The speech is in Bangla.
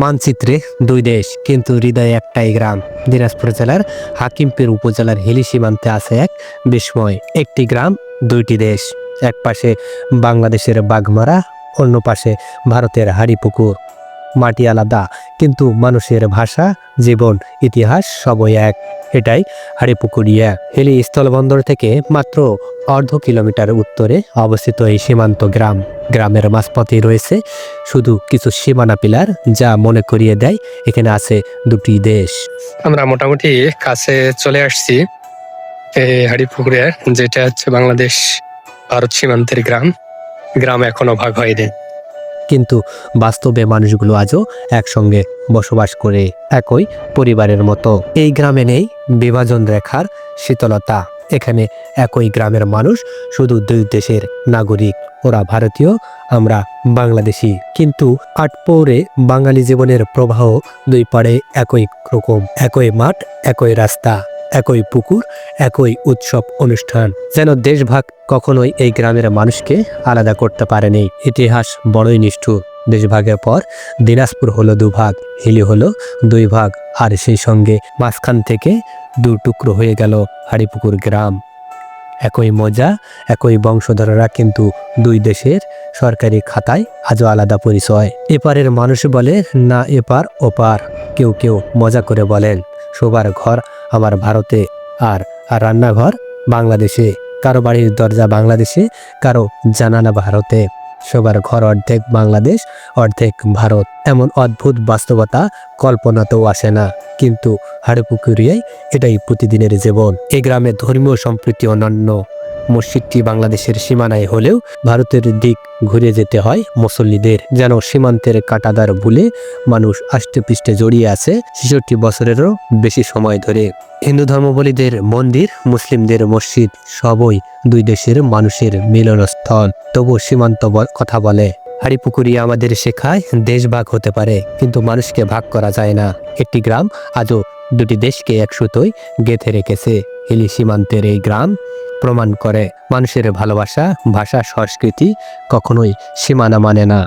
মানচিত্রে দুই দেশ কিন্তু হৃদয়ে একটাই গ্রাম। দিনাজপুর জেলার হাকিমপুর উপজেলার হিলি সীমান্তে আছে এক বিস্ময়। একটি গ্রাম, দুইটি দেশ। এক পাশে বাংলাদেশের বাঘমারা, অন্য পাশে ভারতের হাড়িপুকুর। মাটি আলাদা কিন্তু মানুষের ভাষা, জীবন, ইতিহাস সবই এক। এটাই হাড়িপুকুরিয়া। হিলি স্থলবন্দর থেকে মাত্র অর্ধ কিলোমিটার উত্তরে অবস্থিত এই সীমান্ত গ্রাম। গ্রামের মাঝপথেই রয়েছে শুধু কিছু সীমানা পিলার, যা মনে করিয়ে দেয় এখানে আছে দুটি দেশ। আমরা মোটামুটি কাছে চলে আসছি হাড়িপুকুরে, যেটা হচ্ছে বাংলাদেশ ভারত সীমান্তের গ্রাম এখনো ভাগ হয়নি। কিন্তু বাস্তবে মানুষগুলো আজও একসঙ্গে বসবাস করে, একই পরিবারের মতো। এই গ্রামে নেই বিভাজন রেখার শীতলতা। এখানে একই গ্রামের মানুষ, শুধু দুই দেশের নাগরিক। ওরা ভারতীয়, আমরা বাংলাদেশি, কিন্তু আটপৌরে বাঙালি জীবনের প্রবাহ। দুই পাড়ে একই রকম, একই মাঠ, একই রাস্তা, একই পুকুর, একই উৎসব অনুষ্ঠান। যেন দেশভাগ কখনোই এই গ্রামের মানুষকে আলাদা করতে পারেনি। ইতিহাস বড়ই নিষ্ঠুর। দেশভাগের পর দিনাজপুর হলো দুভাগ, হিলি হলো দুই ভাগ, আর সেই সঙ্গে মাঝখান থেকে দু টুকরো হয়ে গেল হাড়িপুকুর গ্রাম। একই মজা, একই বংশধররা, কিন্তু দুই দেশের সরকারি খাতায় আজও আলাদা পরিচয়। এপারের মানুষ বলে না এপার ওপার। কেউ কেউ মজা করে বলেন শোবার ঘর আমার ভারতে, আর রান্নাঘর বাংলাদেশে। কারো বাড়ির দরজা বাংলাদেশে, কারো জানালা ভারতে। শোবার ঘর অর্ধেক বাংলাদেশ, অর্ধেক ভারত। এমন অদ্ভুত বাস্তবতা কল্পনাতেও আসে না, কিন্তু হাড়িপুকুরিয়ায় এটাই প্রতিদিনের জীবন। এই গ্রামে ধর্মীয় সম্প্রীতি অনন্য। মসজিদটি বাংলাদেশের সীমানায় হলেও ভারতের দিক ঘুরে যেতে হয় মুসল্লিদের। যেন সীমান্তের কাঁটাদার ভুলে মানুষ আষ্টেপৃষ্ঠে জড়িয়ে আছে ৬৬ বছরেরও বেশি সময় ধরে। হিন্দু ধর্মাবলীদের মন্দির, মুসলিমদের মসজিদ, সবই দুই দেশের মানুষের মিলনস্থল। তবু সীমান্ত কথা বলে। হাড়িপুকুরিয়া আমাদের শেখায় দেশ ভাগ হতে পারে, কিন্তু মানুষকে ভাগ করা যায় না। একটি গ্রাম আজও দুটি দেশকে এক সুতোয় গেঁথে রেখেছে। হিলি সীমান্তের এই গ্রাম প্রমাণ করে মানুষের ভালোবাসা, ভাষা, সংস্কৃতি কখনোই সীমানা মানে না।